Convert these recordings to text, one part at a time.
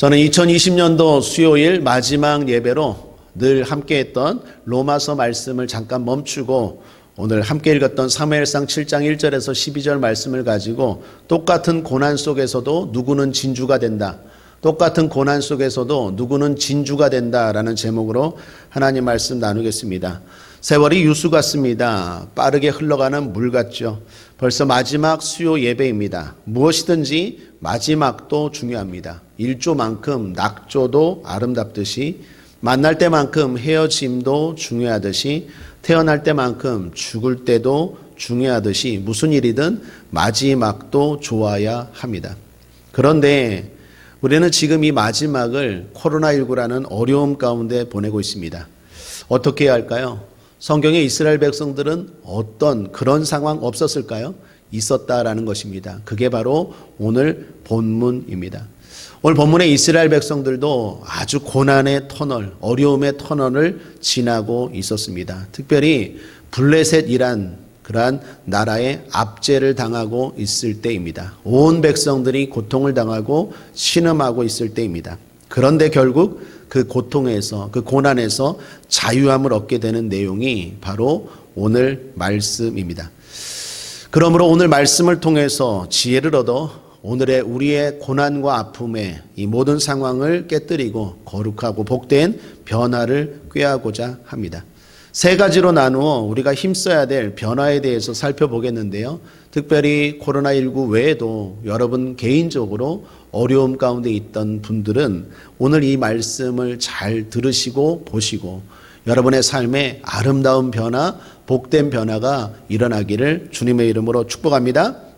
저는 2020년도 수요일 마지막 예배로 늘 함께했던 로마서 말씀을 잠깐 멈추고 오늘 함께 읽었던 사무엘상 7장 1절에서 12절 말씀을 가지고 똑같은 고난 속에서도 누구는 진주가 된다. 똑같은 고난 속에서도 누구는 진주가 된다라는 제목으로 하나님 말씀 나누겠습니다. 세월이 유수 같습니다. 빠르게 흘러가는 물 같죠. 벌써 마지막 수요 예배입니다. 무엇이든지 마지막도 중요합니다. 일조만큼 낙조도 아름답듯이 만날 때만큼 헤어짐도 중요하듯이 태어날 때만큼 죽을 때도 중요하듯이 무슨 일이든 마지막도 좋아야 합니다. 그런데 우리는 지금 이 마지막을 코로나19라는 어려움 가운데 보내고 있습니다. 어떻게 해야 할까요? 성경의 이스라엘 백성들은 어떤 그런 상황 없었을까요? 있었다라는 것입니다. 그게 바로 오늘 본문입니다. 오늘 본문의 이스라엘 백성들도 아주 고난의 터널, 어려움의 터널을 지나고 있었습니다. 특별히 블레셋이란 그러한 나라의 압제를 당하고 있을 때입니다. 온 백성들이 고통을 당하고 신음하고 있을 때입니다. 그런데 결국 그 고통에서, 그 고난에서 자유함을 얻게 되는 내용이 바로 오늘 말씀입니다. 그러므로 오늘 말씀을 통해서 지혜를 얻어 오늘의 우리의 고난과 아픔의 이 모든 상황을 깨뜨리고 거룩하고 복된 변화를 꾀하고자 합니다. 세 가지로 나누어 우리가 힘써야 될 변화에 대해서 살펴보겠는데요. 특별히 코로나19 외에도 여러분 개인적으로 어려움 가운데 있던 분들은 오늘 이 말씀을 잘 들으시고 보시고 여러분의 삶에 아름다운 변화, 복된 변화가 일어나기를 주님의 이름으로 축복합니다.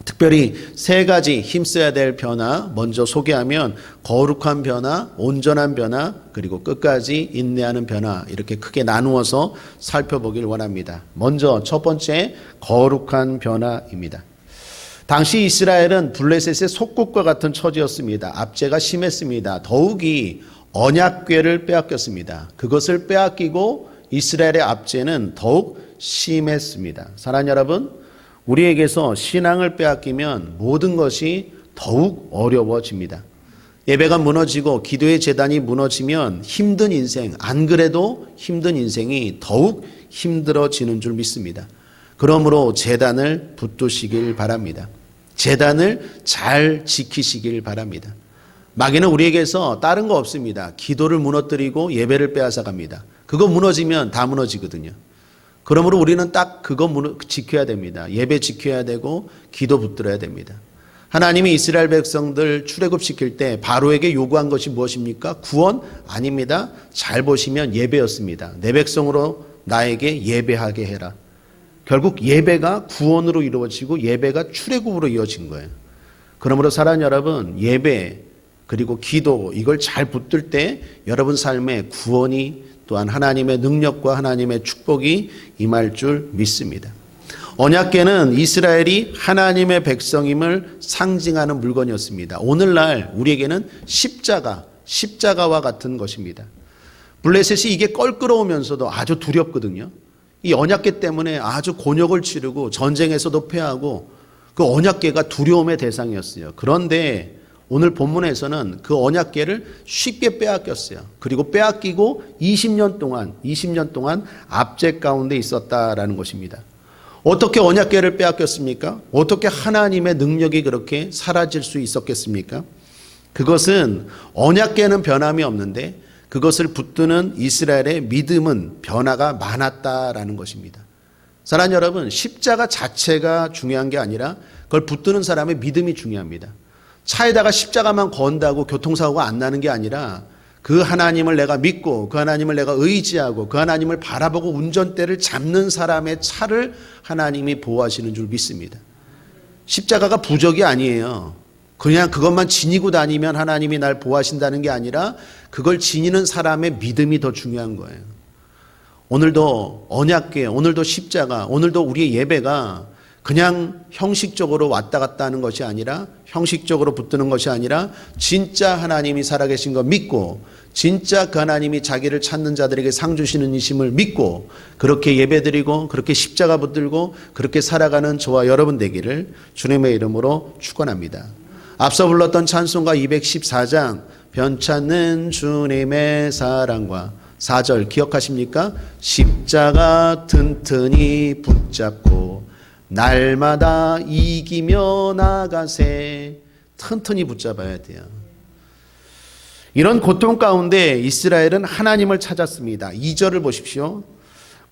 특별히 세 가지 힘써야 될 변화 먼저 소개하면 거룩한 변화, 온전한 변화, 그리고 끝까지 인내하는 변화 이렇게 크게 나누어서 살펴보길 원합니다. 먼저 첫 번째 거룩한 변화입니다. 당시 이스라엘은 블레셋의 속국과 같은 처지였습니다. 압제가 심했습니다. 더욱이 언약궤를 빼앗겼습니다. 그것을 빼앗기고 이스라엘의 압제는 더욱 심했습니다. 사랑하는 여러분, 우리에게서 신앙을 빼앗기면 모든 것이 더욱 어려워집니다. 예배가 무너지고 기도의 제단이 무너지면 힘든 인생, 안 그래도 힘든 인생이 더욱 힘들어지는 줄 믿습니다. 그러므로 제단을 붙드시길 바랍니다. 제단을 잘 지키시길 바랍니다. 마귀는 우리에게서 다른 거 없습니다. 기도를 무너뜨리고 예배를 빼앗아 갑니다. 그거 무너지면 다 무너지거든요. 그러므로 우리는 딱 그거 지켜야 됩니다. 예배 지켜야 되고 기도 붙들어야 됩니다. 하나님이 이스라엘 백성들 출애굽시킬 때 바로에게 요구한 것이 무엇입니까? 구원? 아닙니다. 잘 보시면 예배였습니다. 내 백성으로 나에게 예배하게 해라. 결국 예배가 구원으로 이루어지고 예배가 출애굽으로 이어진 거예요. 그러므로 사랑하는 여러분, 예배 그리고 기도 이걸 잘 붙들 때 여러분 삶에 구원이 또한 하나님의 능력과 하나님의 축복이 임할 줄 믿습니다. 언약궤는 이스라엘이 하나님의 백성임을 상징하는 물건이었습니다. 오늘날 우리에게는 십자가와 같은 것입니다. 블레셋이 이게 껄끄러우면서도 아주 두렵거든요. 이 언약궤 때문에 아주 곤욕을 치르고 전쟁에서도 패하고 그 언약궤가 두려움의 대상이었어요. 그런데 오늘 본문에서는 그 언약궤를 쉽게 빼앗겼어요. 그리고 빼앗기고 20년 동안 압제 가운데 있었다라는 것입니다. 어떻게 언약궤를 빼앗겼습니까? 어떻게 하나님의 능력이 그렇게 사라질 수 있었겠습니까? 그것은 언약궤는 변함이 없는데 그것을 붙드는 이스라엘의 믿음은 변화가 많았다라는 것입니다. 사랑하는 여러분, 십자가 자체가 중요한 게 아니라 그걸 붙드는 사람의 믿음이 중요합니다. 차에다가 십자가만 건다고 교통사고가 안 나는 게 아니라 그 하나님을 내가 믿고 그 하나님을 내가 의지하고 그 하나님을 바라보고 운전대를 잡는 사람의 차를 하나님이 보호하시는 줄 믿습니다. 십자가가 부적이 아니에요. 그냥 그것만 지니고 다니면 하나님이 날 보호하신다는 게 아니라 그걸 지니는 사람의 믿음이 더 중요한 거예요. 오늘도 언약궤, 오늘도 십자가, 오늘도 우리의 예배가 그냥 형식적으로 왔다 갔다 하는 것이 아니라 형식적으로 붙드는 것이 아니라 진짜 하나님이 살아계신 거 믿고 진짜 그 하나님이 자기를 찾는 자들에게 상 주시는 이심을 믿고 그렇게 예배드리고 그렇게 십자가 붙들고 그렇게 살아가는 저와 여러분 되기를 주님의 이름으로 축원합니다. 앞서 불렀던 찬송가 214장 변찮는 주님의 사랑과 4절 기억하십니까? 십자가 튼튼히 붙잡고 날마다 이기며 나가세. 튼튼히 붙잡아야 돼요. 이런 고통 가운데 이스라엘은 하나님을 찾았습니다. 2절을 보십시오.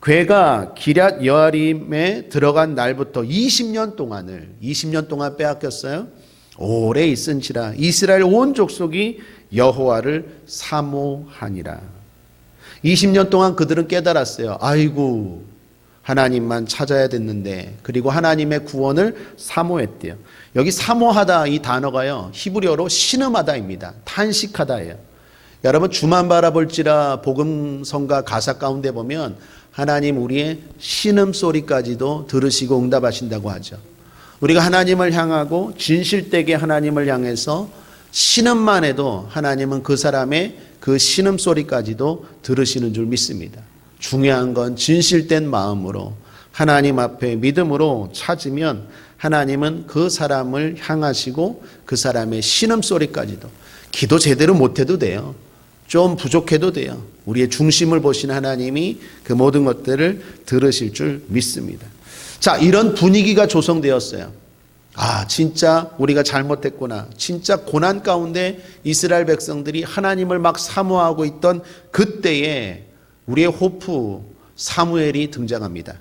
괴가 기럇 여아림에 들어간 날부터 20년 동안 빼앗겼어요. 오래 있은지라 이스라엘 온 족속이 여호와를 사모하니라. 20년 동안 그들은 깨달았어요. 아이고, 하나님만 찾아야 됐는데, 그리고 하나님의 구원을 사모했대요. 여기 사모하다 이 단어가요, 히브리어로 신음하다입니다. 탄식하다예요. 여러분, 주만 바라볼지라 복음성가 가사 가운데 보면 하나님 우리의 신음소리까지도 들으시고 응답하신다고 하죠. 우리가 하나님을 향하고 진실되게 하나님을 향해서 신음만 해도 하나님은 그 사람의 그 신음소리까지도 들으시는 줄 믿습니다. 중요한 건 진실된 마음으로 하나님 앞에 믿음으로 찾으면 하나님은 그 사람을 향하시고 그 사람의 신음소리까지도, 기도 제대로 못해도 돼요. 좀 부족해도 돼요. 우리의 중심을 보시는 하나님이 그 모든 것들을 들으실 줄 믿습니다. 자, 이런 분위기가 조성되었어요. 아, 진짜 우리가 잘못했구나. 진짜 고난 가운데 이스라엘 백성들이 하나님을 막 사모하고 있던 그때에 우리의 호프 사무엘이 등장합니다.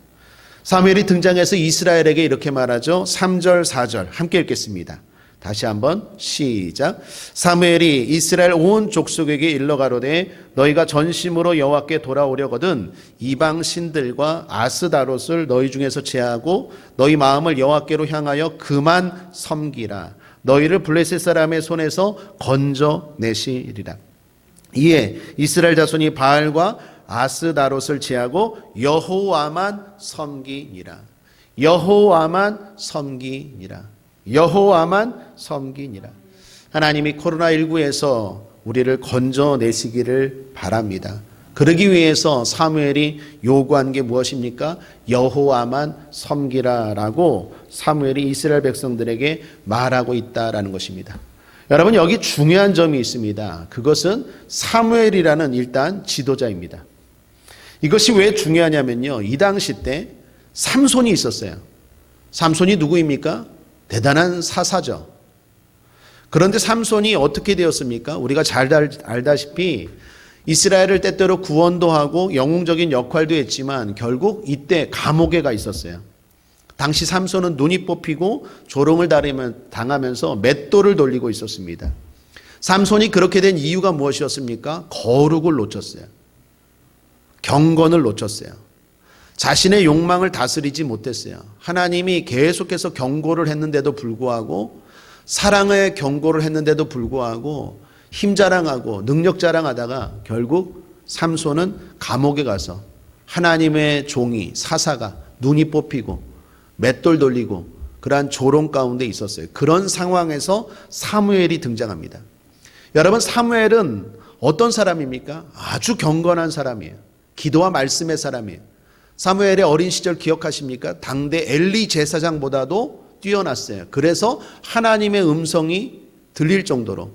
사무엘이 등장해서 이스라엘에게 이렇게 말하죠. 3절 4절 함께 읽겠습니다. 다시 한번 시작. 사무엘이 이스라엘 온 족속에게 일러 가로되 너희가 전심으로 여호와께 돌아오려거든 이방 신들과 아스다롯을 너희 중에서 제하고 너희 마음을 여호와께로 향하여 그만 섬기라. 너희를 블레셋 사람의 손에서 건져내시리라. 이에 이스라엘 자손이 바알과 아스다롯을 제하고 여호와만 섬기니라. 여호와만 섬기니라. 여호와만 섬기니라. 하나님이 코로나19에서 우리를 건져내시기를 바랍니다. 그러기 위해서 사무엘이 요구한 게 무엇입니까? 여호와만 섬기라라고 사무엘이 이스라엘 백성들에게 말하고 있다라는 것입니다. 여러분, 여기 중요한 점이 있습니다. 그것은 사무엘이라는 일단 지도자입니다. 이것이 왜 중요하냐면요, 이 당시 때 삼손이 있었어요. 삼손이 누구입니까? 대단한 사사죠. 그런데 삼손이 어떻게 되었습니까? 우리가 잘 알다시피 이스라엘을 때때로 구원도 하고 영웅적인 역할도 했지만 결국 이때 감옥에 가 있었어요. 당시 삼손은 눈이 뽑히고 조롱을 당하면서 맷돌을 돌리고 있었습니다. 삼손이 그렇게 된 이유가 무엇이었습니까? 거룩을 놓쳤어요. 경건을 놓쳤어요. 자신의 욕망을 다스리지 못했어요. 하나님이 계속해서 경고를 했는데도 불구하고, 사랑의 경고를 했는데도 불구하고 힘 자랑하고 능력 자랑하다가 결국 삼손은 감옥에 가서 하나님의 종이, 사사가 눈이 뽑히고 맷돌 돌리고 그러한 조롱 가운데 있었어요. 그런 상황에서 사무엘이 등장합니다. 여러분, 사무엘은 어떤 사람입니까? 아주 경건한 사람이에요. 기도와 말씀의 사람이에요. 사무엘의 어린 시절 기억하십니까? 당대 엘리 제사장보다도 뛰어났어요. 그래서 하나님의 음성이 들릴 정도로,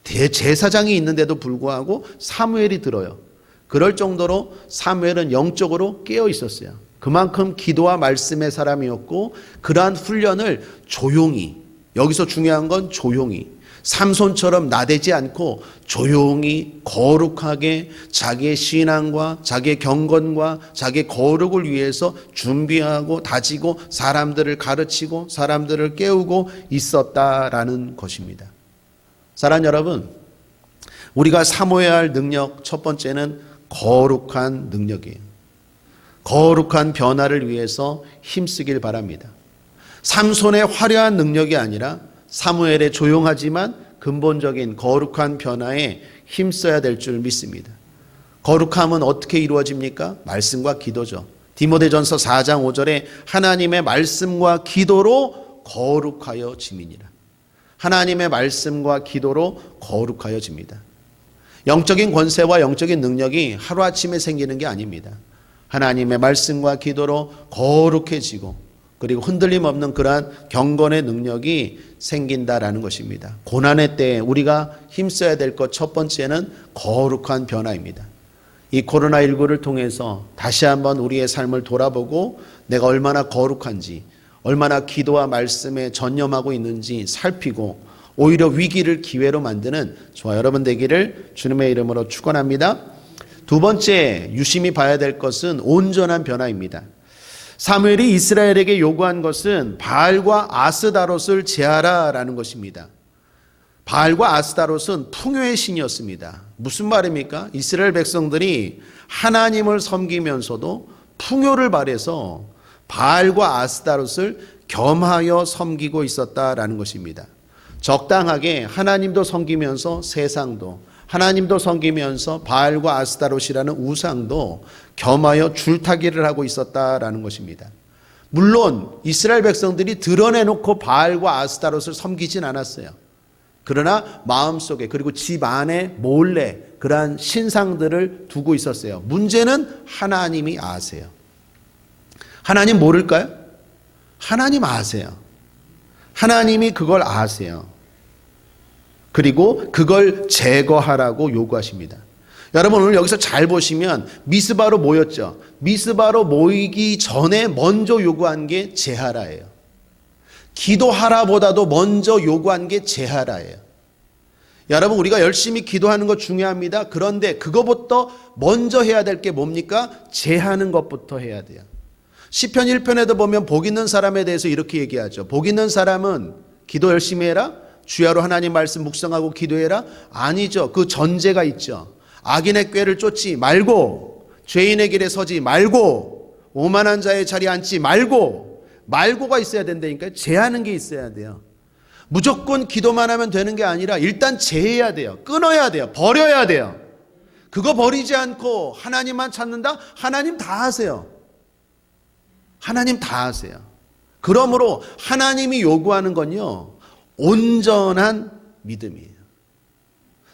대제사장이 있는데도 불구하고 사무엘이 들어요. 그럴 정도로 사무엘은 영적으로 깨어 있었어요. 그만큼 기도와 말씀의 사람이었고, 그러한 훈련을 조용히, 여기서 중요한 건 조용히, 삼손처럼 나대지 않고 조용히 거룩하게 자기의 신앙과 자기의 경건과 자기의 거룩을 위해서 준비하고 다지고 사람들을 가르치고 사람들을 깨우고 있었다라는 것입니다. 사랑하는 여러분, 우리가 사모해야 할 능력 첫 번째는 거룩한 능력이에요. 거룩한 변화를 위해서 힘쓰길 바랍니다. 삼손의 화려한 능력이 아니라 사무엘의 조용하지만 근본적인 거룩한 변화에 힘써야 될 줄 믿습니다. 거룩함은 어떻게 이루어집니까? 말씀과 기도죠. 디모데전서 4장 5절에 하나님의 말씀과 기도로 거룩하여 지민이라. 하나님의 말씀과 기도로 거룩하여 집니다. 영적인 권세와 영적인 능력이 하루아침에 생기는 게 아닙니다. 하나님의 말씀과 기도로 거룩해지고 그리고 흔들림 없는 그러한 경건의 능력이 생긴다라는 것입니다. 고난의 때에 우리가 힘써야 될 것 첫 번째는 거룩한 변화입니다. 이 코로나19를 통해서 다시 한번 우리의 삶을 돌아보고 내가 얼마나 거룩한지, 얼마나 기도와 말씀에 전념하고 있는지 살피고 오히려 위기를 기회로 만드는 저와 여러분 되기를 주님의 이름으로 축원합니다. 두 번째 유심히 봐야 될 것은 온전한 변화입니다. 사무엘이 이스라엘에게 요구한 것은 바알과 아스다롯을 제하라라는 것입니다. 바알과 아스다롯은 풍요의 신이었습니다. 무슨 말입니까? 이스라엘 백성들이 하나님을 섬기면서도 풍요를 바래서 바알과 아스다롯을 겸하여 섬기고 있었다라는 것입니다. 적당하게 하나님도 섬기면서 세상도, 하나님도 섬기면서 바알과 아스다롯이라는 우상도 겸하여 줄타기를 하고 있었다라는 것입니다. 물론 이스라엘 백성들이 드러내놓고 바알과 아스다롯을 섬기진 않았어요. 그러나 마음속에 그리고 집 안에 몰래 그러한 신상들을 두고 있었어요. 문제는 하나님이 아세요. 하나님 모를까요? 하나님 아세요. 하나님이 그걸 아세요. 그리고 그걸 제거하라고 요구하십니다. 여러분 오늘 여기서 잘 보시면 미스바로 모였죠. 미스바로 모이기 전에 먼저 요구한 게 제하라예요. 기도하라보다도 먼저 요구한 게 제하라예요. 여러분 우리가 열심히 기도하는 것 중요합니다. 그런데 그거부터 먼저 해야 될 게 뭡니까? 제하는 것부터 해야 돼요. 시편 1편에도 보면 복 있는 사람에 대해서 이렇게 얘기하죠. 복 있는 사람은 기도 열심히 해라. 주야로 하나님 말씀 묵상하고 기도해라. 아니죠. 그 전제가 있죠. 악인의 꾀를 쫓지 말고, 죄인의 길에 서지 말고, 오만한 자의 자리에 앉지 말고가 있어야 된다니까요. 제하는 게 있어야 돼요. 무조건 기도만 하면 되는 게 아니라 일단 제해야 돼요. 끊어야 돼요. 버려야 돼요. 그거 버리지 않고 하나님만 찾는다? 하나님 다 하세요. 하나님 다 하세요. 그러므로 하나님이 요구하는 건요, 온전한 믿음이에요.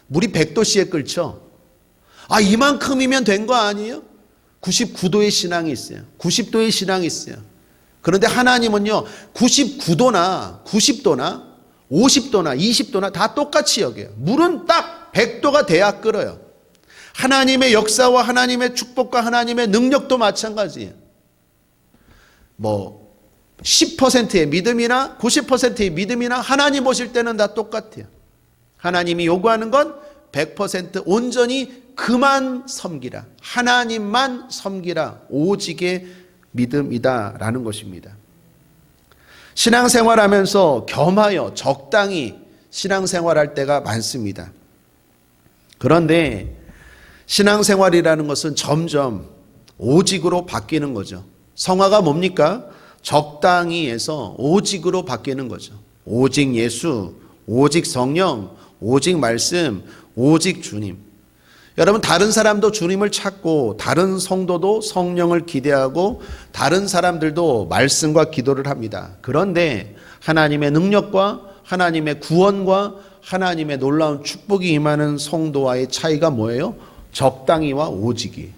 물이 100도씨에 끓죠. 아, 이만큼이면 된 거 아니에요? 99도의 신앙이 있어요. 90도의 신앙이 있어요. 그런데 하나님은요, 99도나 90도나 50도나 20도나 다 똑같이 여겨요. 물은 딱 100도가 돼야 끓어요. 하나님의 역사와 하나님의 축복과 하나님의 능력도 마찬가지예요. 10%의 믿음이나 90%의 믿음이나 하나님 보실 때는 다 똑같아요. 하나님이 요구하는 건 100% 온전히 그만 섬기라. 하나님만 섬기라. 오직의 믿음이다라는 것입니다. 신앙생활하면서 겸하여 적당히 신앙생활할 때가 많습니다. 그런데 신앙생활이라는 것은 점점 오직으로 바뀌는 거죠. 성화가 뭡니까? 적당히에서 오직으로 바뀌는 거죠. 오직 예수, 오직 성령, 오직 말씀, 오직 주님. 여러분 다른 사람도 주님을 찾고 다른 성도도 성령을 기대하고 다른 사람들도 말씀과 기도를 합니다. 그런데 하나님의 능력과 하나님의 구원과 하나님의 놀라운 축복이 임하는 성도와의 차이가 뭐예요? 적당히와 오직이.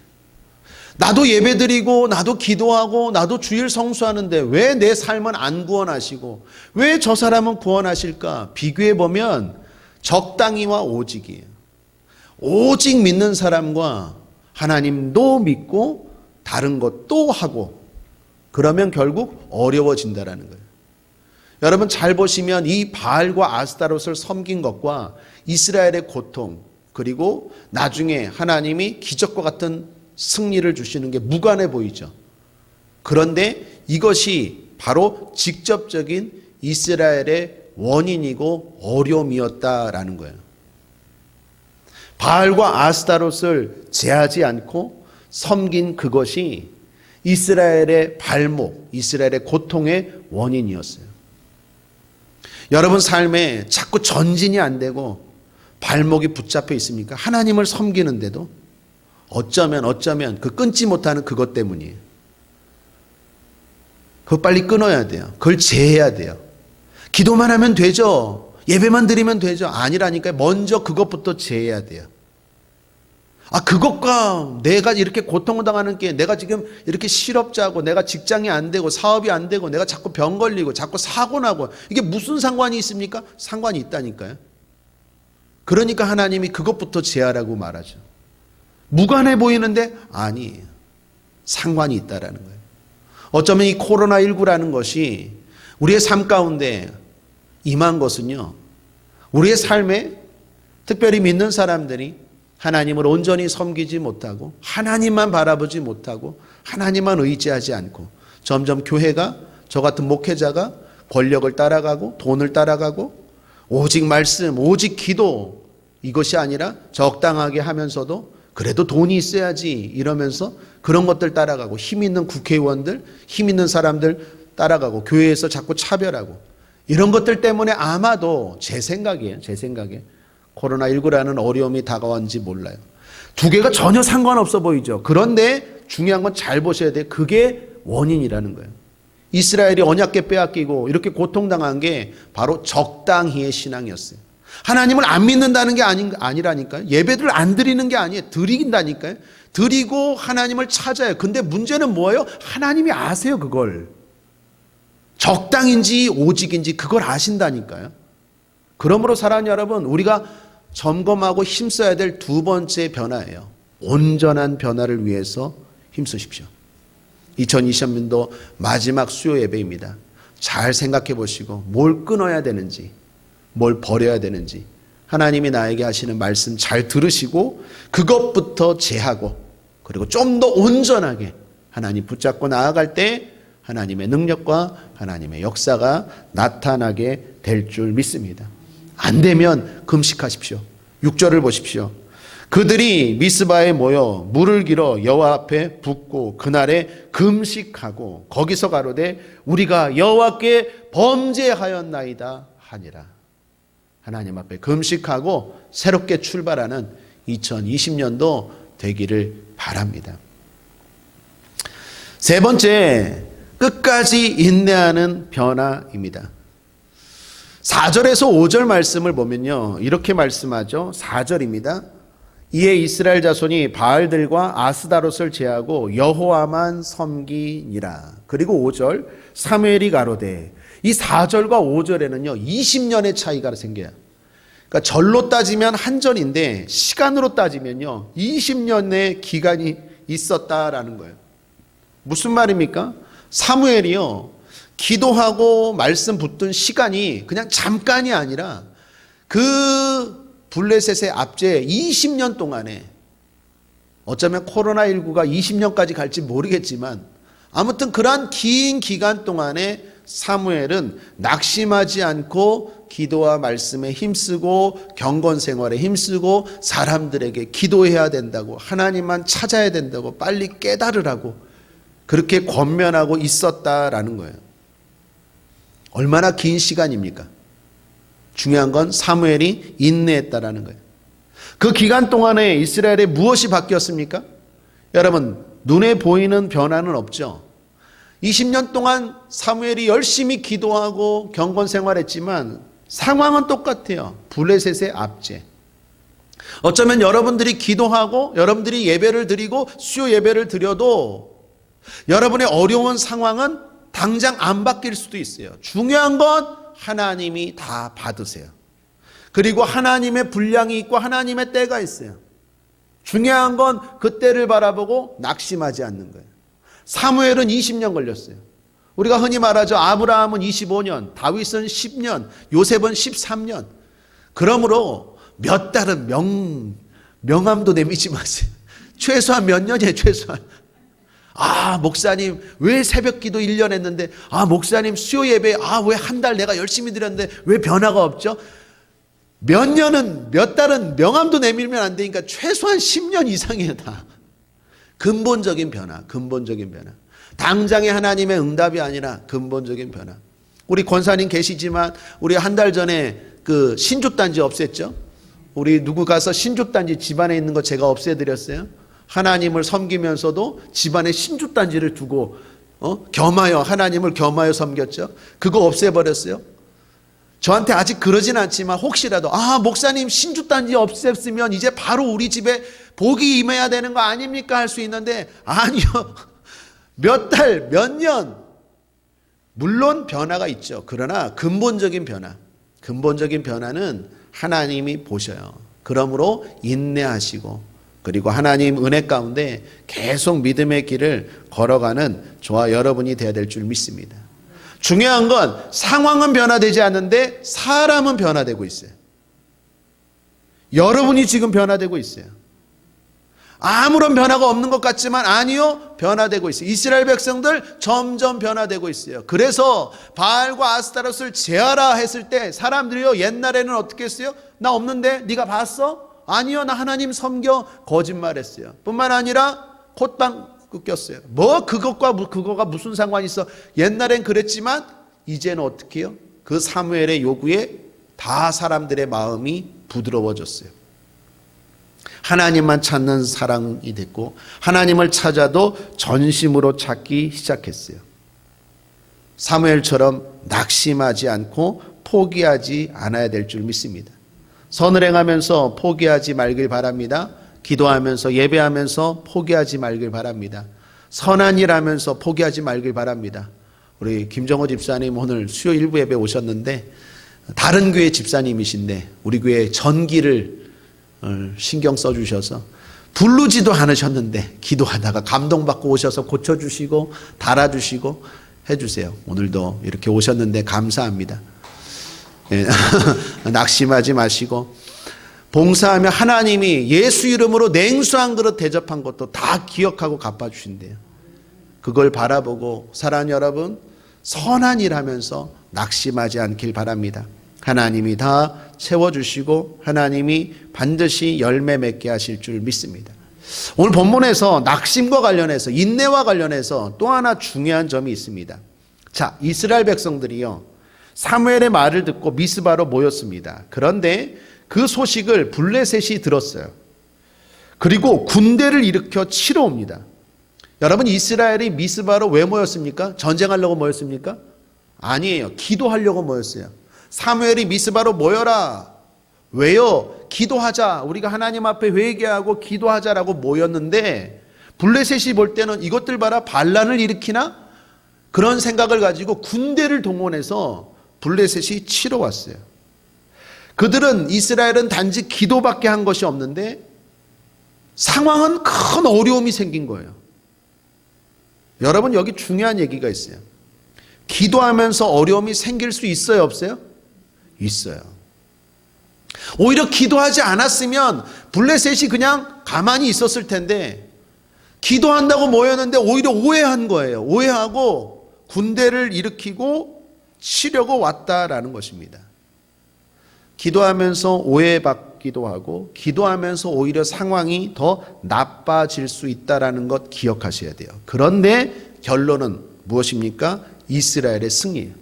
나도 예배드리고 나도 기도하고 나도 주일 성수하는데 왜 내 삶은 안 구원하시고 왜 저 사람은 구원하실까? 비교해보면 적당히와 오직이에요. 오직 믿는 사람과 하나님도 믿고 다른 것도 하고 그러면 결국 어려워진다라는 거예요. 여러분 잘 보시면 이 바알과 아스타롯을 섬긴 것과 이스라엘의 고통 그리고 나중에 하나님이 기적과 같은 승리를 주시는 게 무관해 보이죠. 그런데 이것이 바로 직접적인 이스라엘의 원인이고 어려움이었다라는 거예요. 바알과 아스타롯을 제하지 않고 섬긴 그것이 이스라엘의 발목, 이스라엘의 고통의 원인이었어요. 여러분 삶에 자꾸 전진이 안 되고 발목이 붙잡혀 있습니까? 하나님을 섬기는데도 어쩌면 그 끊지 못하는 그것 때문이에요. 그거 빨리 끊어야 돼요. 그걸 제해야 돼요. 기도만 하면 되죠. 예배만 드리면 되죠. 아니라니까요. 먼저 그것부터 제해야 돼요. 그것과 내가 이렇게 고통을 당하는 게 내가 지금 이렇게 실업자고 내가 직장이 안 되고 사업이 안 되고 내가 자꾸 병 걸리고 자꾸 사고 나고 이게 무슨 상관이 있습니까? 상관이 있다니까요. 그러니까 하나님이 그것부터 제하라고 말하죠. 무관해 보이는데 아니에요. 상관이 있다라는 거예요. 어쩌면 이 코로나19라는 것이 우리의 삶 가운데 임한 것은요, 우리의 삶에 특별히 믿는 사람들이 하나님을 온전히 섬기지 못하고 하나님만 바라보지 못하고 하나님만 의지하지 않고 점점 교회가 저 같은 목회자가 권력을 따라가고 돈을 따라가고 오직 말씀, 오직 기도 이것이 아니라 적당하게 하면서도 그래도 돈이 있어야지 이러면서 그런 것들 따라가고 힘 있는 국회의원들, 힘 있는 사람들 따라가고 교회에서 자꾸 차별하고 이런 것들 때문에 아마도 제 생각에 코로나19라는 어려움이 다가왔는지 몰라요. 두 개가 전혀 상관없어 보이죠. 그런데 중요한 건 잘 보셔야 돼요. 그게 원인이라는 거예요. 이스라엘이 언약궤 빼앗기고 이렇게 고통당한 게 바로 적당히의 신앙이었어요. 하나님을 안 믿는다는 게 아니라니까요. 예배를 안 드리는 게 아니에요. 드린다니까요. 드리고 하나님을 찾아요. 근데 문제는 뭐예요? 하나님이 아세요, 그걸. 적당인지 오직인지 그걸 아신다니까요. 그러므로 사랑하는 여러분, 우리가 점검하고 힘써야 될 두 번째 변화예요. 온전한 변화를 위해서 힘쓰십시오. 2020년도 마지막 수요 예배입니다. 잘 생각해 보시고 뭘 끊어야 되는지, 뭘 버려야 되는지 하나님이 나에게 하시는 말씀 잘 들으시고 그것부터 제하고 그리고 좀 더 온전하게 하나님 붙잡고 나아갈 때 하나님의 능력과 하나님의 역사가 나타나게 될 줄 믿습니다. 안 되면 금식하십시오. 6절을 보십시오. 그들이 미스바에 모여 물을 길어 여호와 앞에 붓고 그날에 금식하고 거기서 가로되 우리가 여호와께 범죄하였나이다 하니라. 하나님 앞에 금식하고 새롭게 출발하는 2020년도 되기를 바랍니다. 세 번째, 끝까지 인내하는 변화입니다. 4절에서 5절 말씀을 보면요, 이렇게 말씀하죠. 4절입니다. 이에 이스라엘 자손이 바알들과 아스다롯을 제하고 여호와만 섬기니라. 그리고 5절, 사무엘이 가로되, 이 4절과 5절에는요 20년의 차이가 생겨요. 그러니까 절로 따지면 한 절인데 시간으로 따지면요 20년의 기간이 있었다라는 거예요. 무슨 말입니까? 사무엘이요 기도하고 말씀 붙든 시간이 그냥 잠깐이 아니라 그 블레셋의 압제 20년 동안에, 어쩌면 코로나19가 20년까지 갈지 모르겠지만 아무튼 그러한 긴 기간 동안에 사무엘은 낙심하지 않고 기도와 말씀에 힘쓰고 경건 생활에 힘쓰고 사람들에게 기도해야 된다고, 하나님만 찾아야 된다고, 빨리 깨달으라고 그렇게 권면하고 있었다라는 거예요. 얼마나 긴 시간입니까? 중요한 건 사무엘이 인내했다라는 거예요. 그 기간 동안에 이스라엘에 무엇이 바뀌었습니까? 여러분, 눈에 보이는 변화는 없죠. 20년 동안 사무엘이 열심히 기도하고 경건 생활했지만 상황은 똑같아요. 블레셋의 압제. 어쩌면 여러분들이 기도하고 여러분들이 예배를 드리고 수요 예배를 드려도 여러분의 어려운 상황은 당장 안 바뀔 수도 있어요. 중요한 건 하나님이 다 받으세요. 그리고 하나님의 분량이 있고 하나님의 때가 있어요. 중요한 건 그 때를 바라보고 낙심하지 않는 거예요. 사무엘은 20년 걸렸어요. 우리가 흔히 말하죠. 아브라함은 25년, 다윗은 10년, 요셉은 13년. 그러므로 몇 달은 명함도 내미지 마세요. 최소한 몇 년이에요, 최소한. 목사님, 왜 새벽 기도 1년 했는데, 목사님 수요 예배, 왜 한 달 내가 열심히 드렸는데 왜 변화가 없죠? 몇 달은 명함도 내밀면 안 되니까 최소한 10년 이상이에요, 다. 근본적인 변화. 당장의 하나님의 응답이 아니라 근본적인 변화. 우리 권사님 계시지만 우리 한 달 전에 그 신주단지 없앴죠? 우리 누구 가서 신주단지 집안에 있는 거 제가 없애드렸어요. 하나님을 섬기면서도 집안에 신주단지를 두고 하나님을 겸하여 섬겼죠. 그거 없애버렸어요. 저한테 아직 그러진 않지만 혹시라도 목사님 신주단지 없앴으면 이제 바로 우리 집에 복이 임해야 되는 거 아닙니까? 할 수 있는데 아니요. 몇 달, 몇 년 물론 변화가 있죠. 그러나 근본적인 변화는 하나님이 보셔요. 그러므로 인내하시고 그리고 하나님 은혜 가운데 계속 믿음의 길을 걸어가는 저와 여러분이 되어야 될 줄 믿습니다. 중요한 건 상황은 변화되지 않는데 사람은 변화되고 있어요. 여러분이 지금 변화되고 있어요. 아무런 변화가 없는 것 같지만 아니요, 변화되고 있어요. 이스라엘 백성들 점점 변화되고 있어요. 그래서 바알과 아스타롯을 제하라 했을 때 사람들이요, 옛날에는 어떻게 했어요? 나 없는데 네가 봤어? 아니요, 나 하나님 섬겨. 거짓말했어요. 뿐만 아니라 콧방 꺾였어요. 뭐 그거가 무슨 상관이 있어? 옛날엔 그랬지만 이제는 어떻게 해요? 그 사무엘의 요구에 다 사람들의 마음이 부드러워졌어요. 하나님만 찾는 사랑이 됐고 하나님을 찾아도 전심으로 찾기 시작했어요. 사무엘처럼 낙심하지 않고 포기하지 않아야 될 줄 믿습니다. 선을 행하면서 포기하지 말길 바랍니다. 기도하면서 예배하면서 포기하지 말길 바랍니다. 선한 일 하면서 포기하지 말길 바랍니다. 우리 김정호 집사님 오늘 수요 일부 예배 오셨는데 다른 교회 집사님이신데 우리 교회 전기를 신경 써주셔서 부르지도 않으셨는데 기도하다가 감동받고 오셔서 고쳐주시고 달아주시고 해주세요. 오늘도 이렇게 오셨는데 감사합니다. 낙심하지 마시고 봉사하며 하나님이 예수 이름으로 냉수 한 그릇 대접한 것도 다 기억하고 갚아주신대요. 그걸 바라보고 사랑하는 여러분, 선한 일 하면서 낙심하지 않길 바랍니다. 하나님이 다 채워주시고 하나님이 반드시 열매 맺게 하실 줄 믿습니다. 오늘 본문에서 낙심과 관련해서 인내와 관련해서 또 하나 중요한 점이 있습니다. 자, 이스라엘 백성들이요, 사무엘의 말을 듣고 미스바로 모였습니다. 그런데 그 소식을 블레셋이 들었어요. 그리고 군대를 일으켜 치러 옵니다. 여러분, 이스라엘이 미스바로 왜 모였습니까? 전쟁하려고 모였습니까? 아니에요. 기도하려고 모였어요. 사무엘이 미스바로 모여라. 왜요? 기도하자. 우리가 하나님 앞에 회개하고 기도하자라고 모였는데 블레셋이 볼 때는 이것들 봐라, 반란을 일으키나? 그런 생각을 가지고 군대를 동원해서 블레셋이 치러 왔어요. 그들은 이스라엘은 단지 기도밖에 한 것이 없는데 상황은 큰 어려움이 생긴 거예요. 여러분, 여기 중요한 얘기가 있어요. 기도하면서 어려움이 생길 수 있어요, 없어요? 있어요. 오히려 기도하지 않았으면 블레셋이 그냥 가만히 있었을 텐데 기도한다고 모였는데 오히려 오해한 거예요. 오해하고 군대를 일으키고 치려고 왔다라는 것입니다. 기도하면서 오해받기도 하고 기도하면서 오히려 상황이 더 나빠질 수 있다는 것 기억하셔야 돼요. 그런데 결론은 무엇입니까? 이스라엘의 승리예요.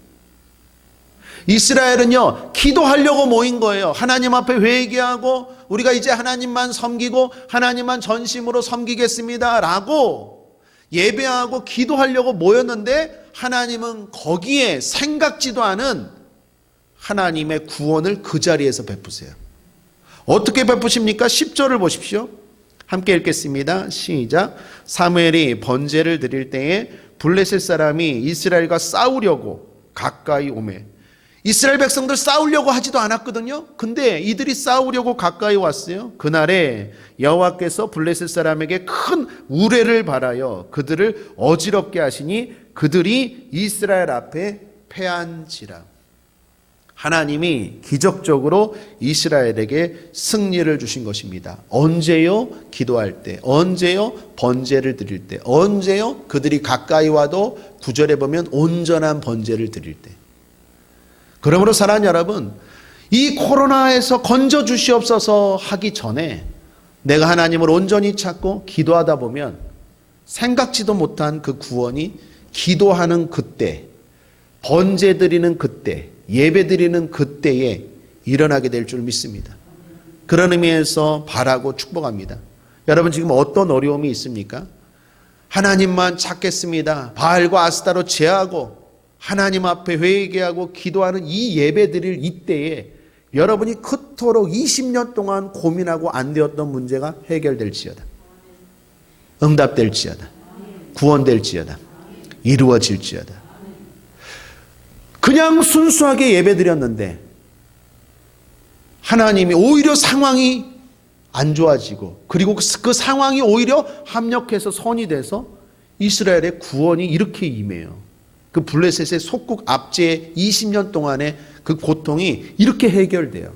이스라엘은요, 기도하려고 모인 거예요. 하나님 앞에 회개하고 우리가 이제 하나님만 섬기고 하나님만 전심으로 섬기겠습니다 라고 예배하고 기도하려고 모였는데 하나님은 거기에 생각지도 않은 하나님의 구원을 그 자리에서 베푸세요. 어떻게 베푸십니까? 10절을 보십시오. 함께 읽겠습니다. 시작. 사무엘이 번제를 드릴 때에 블레셋 사람이 이스라엘과 싸우려고 가까이 오매. 이스라엘 백성들 싸우려고 하지도 않았거든요. 근데 이들이 싸우려고 가까이 왔어요. 그날에 여호와께서 블레셋 사람에게 큰 우레를 발하여 그들을 어지럽게 하시니 그들이 이스라엘 앞에 패한지라. 하나님이 기적적으로 이스라엘에게 승리를 주신 것입니다. 언제요? 기도할 때. 언제요? 번제를 드릴 때. 언제요? 그들이 가까이 와도 9절에 보면 온전한 번제를 드릴 때. 그러므로 사랑하는 여러분, 이 코로나에서 건져 주시옵소서 하기 전에 내가 하나님을 온전히 찾고 기도하다 보면 생각지도 못한 그 구원이 기도하는 그때, 번제 드리는 그때, 예배 드리는 그때에 일어나게 될 줄 믿습니다. 그런 의미에서 바라고 축복합니다. 여러분, 지금 어떤 어려움이 있습니까? 하나님만 찾겠습니다. 바알과 아스타로 제하고 하나님 앞에 회개하고 기도하는 이 예배 드릴 이때에 여러분이 그토록 20년 동안 고민하고 안 되었던 문제가 해결될지어다. 응답될지어다. 구원될지어다. 이루어질지어다. 그냥 순수하게 예배 드렸는데 하나님이 오히려 상황이 안 좋아지고 그리고 그 상황이 오히려 합력해서 선이 돼서 이스라엘의 구원이 이렇게 임해요. 그 블레셋의 속국 압제의 20년 동안의 그 고통이 이렇게 해결돼요.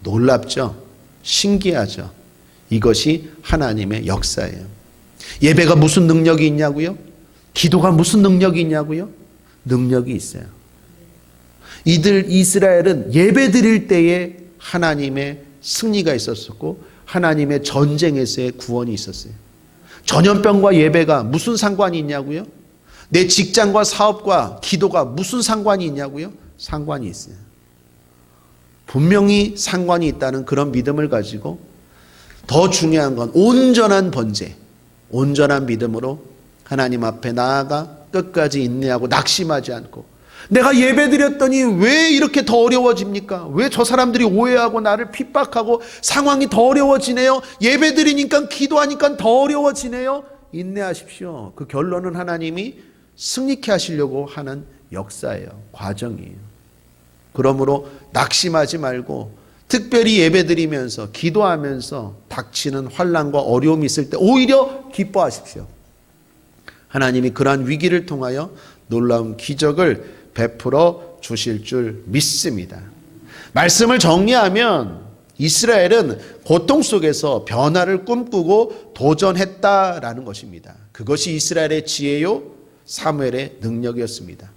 놀랍죠? 신기하죠? 이것이 하나님의 역사예요. 예배가 무슨 능력이 있냐고요? 기도가 무슨 능력이 있냐고요? 능력이 있어요. 이스라엘은 예배 드릴 때에 하나님의 승리가 있었고 하나님의 전쟁에서의 구원이 있었어요. 전염병과 예배가 무슨 상관이 있냐고요? 내 직장과 사업과 기도가 무슨 상관이 있냐고요? 상관이 있어요. 분명히 상관이 있다는 그런 믿음을 가지고 더 중요한 건 온전한 번제, 온전한 믿음으로 하나님 앞에 나아가 끝까지 인내하고 낙심하지 않고 내가 예배 드렸더니 왜 이렇게 더 어려워집니까? 왜 저 사람들이 오해하고 나를 핍박하고 상황이 더 어려워지네요? 예배 드리니까 기도하니까 더 어려워지네요? 인내하십시오. 그 결론은 하나님이 승리케 하시려고 하는 역사예요. 과정이에요. 그러므로 낙심하지 말고 특별히 예배 드리면서 기도하면서 닥치는 환난과 어려움이 있을 때 오히려 기뻐하십시오. 하나님이 그러한 위기를 통하여 놀라운 기적을 베풀어 주실 줄 믿습니다. 말씀을 정리하면 이스라엘은 고통 속에서 변화를 꿈꾸고 도전했다라는 것입니다. 그것이 이스라엘의 지혜요 사무엘의 능력이었습니다.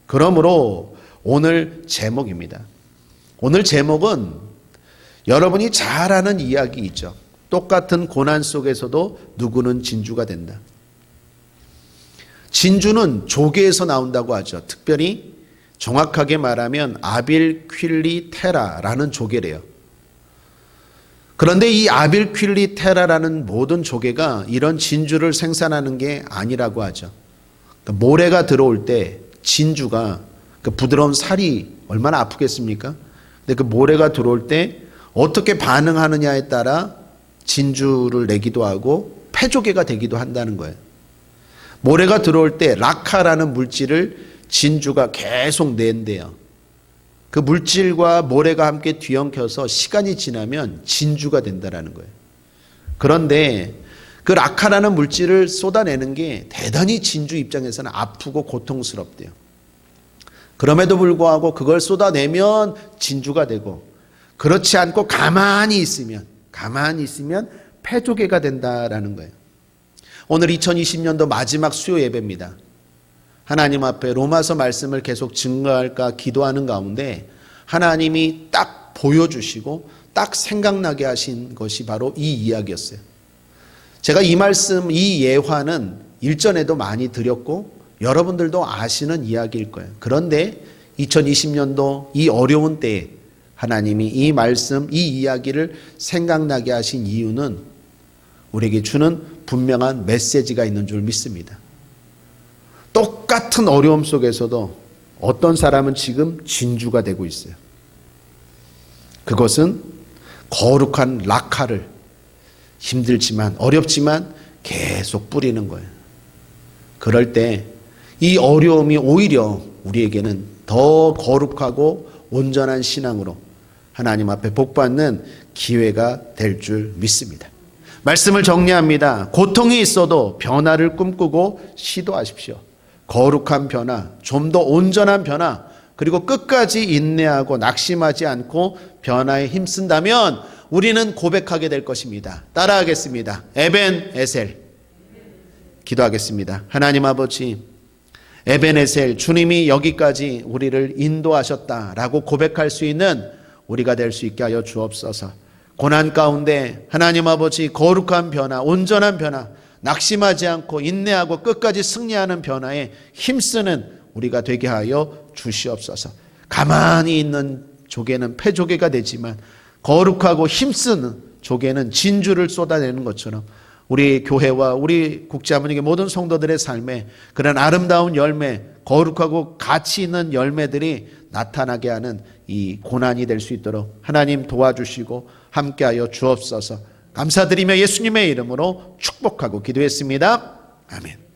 그러므로 오늘 제목입니다. 오늘 제목은 여러분이 잘 아는 이야기이죠. 똑같은 고난 속에서도 누구는 진주가 된다. 진주는 조개에서 나온다고 하죠. 특별히 정확하게 말하면 아빌퀼리테라라는 조개래요. 그런데 이 아빌퀼리테라라는 모든 조개가 이런 진주를 생산하는 게 아니라고 하죠. 그러니까 모래가 들어올 때 진주가 그 부드러운 살이 얼마나 아프겠습니까? 근데 그 모래가 들어올 때 어떻게 반응하느냐에 따라 진주를 내기도 하고 폐조개가 되기도 한다는 거예요. 모래가 들어올 때 라카라는 물질을 진주가 계속 낸대요. 그 물질과 모래가 함께 뒤엉켜서 시간이 지나면 진주가 된다는 거예요. 그런데 그 라카라는 물질을 쏟아내는 게 대단히 진주 입장에서는 아프고 고통스럽대요. 그럼에도 불구하고 그걸 쏟아내면 진주가 되고 그렇지 않고 가만히 있으면 폐조개가 된다라는 거예요. 오늘 2020년도 마지막 수요 예배입니다. 하나님 앞에 로마서 말씀을 계속 증거할까 기도하는 가운데 하나님이 딱 보여주시고 딱 생각나게 하신 것이 바로 이 이야기였어요. 제가 이 말씀, 이 예화는 일전에도 많이 드렸고 여러분들도 아시는 이야기일 거예요. 그런데 2020년도 이 어려운 때에 하나님이 이 말씀, 이 이야기를 생각나게 하신 이유는 우리에게 주는 분명한 메시지가 있는 줄 믿습니다. 똑같은 어려움 속에서도 어떤 사람은 지금 진주가 되고 있어요. 그것은 거룩한 라카를 힘들지만 어렵지만 계속 뿌리는 거예요. 그럴 때 이 어려움이 오히려 우리에게는 더 거룩하고 온전한 신앙으로 하나님 앞에 복받는 기회가 될 줄 믿습니다. 말씀을 정리합니다. 고통이 있어도 변화를 꿈꾸고 시도하십시오. 거룩한 변화, 좀 더 온전한 변화, 그리고 끝까지 인내하고 낙심하지 않고 변화에 힘쓴다면 우리는 고백하게 될 것입니다. 따라하겠습니다. 에벤에셀. 기도하겠습니다. 하나님 아버지, 에벤에셀, 주님이 여기까지 우리를 인도하셨다라고 고백할 수 있는 우리가 될 수 있게 하여 주옵소서. 고난 가운데 하나님 아버지 거룩한 변화, 온전한 변화, 낙심하지 않고 인내하고 끝까지 승리하는 변화에 힘쓰는 우리가 되게 하여 주시옵소서. 가만히 있는 조개는 폐조개가 되지만 거룩하고 힘쓰는 조개는 진주를 쏟아내는 것처럼 우리 교회와 우리 국제하모니의 모든 성도들의 삶에 그런 아름다운 열매, 거룩하고 가치 있는 열매들이 나타나게 하는 이 고난이 될 수 있도록 하나님 도와주시고 함께하여 주옵소서. 감사드리며 예수님의 이름으로 축복하고 기도했습니다. 아멘.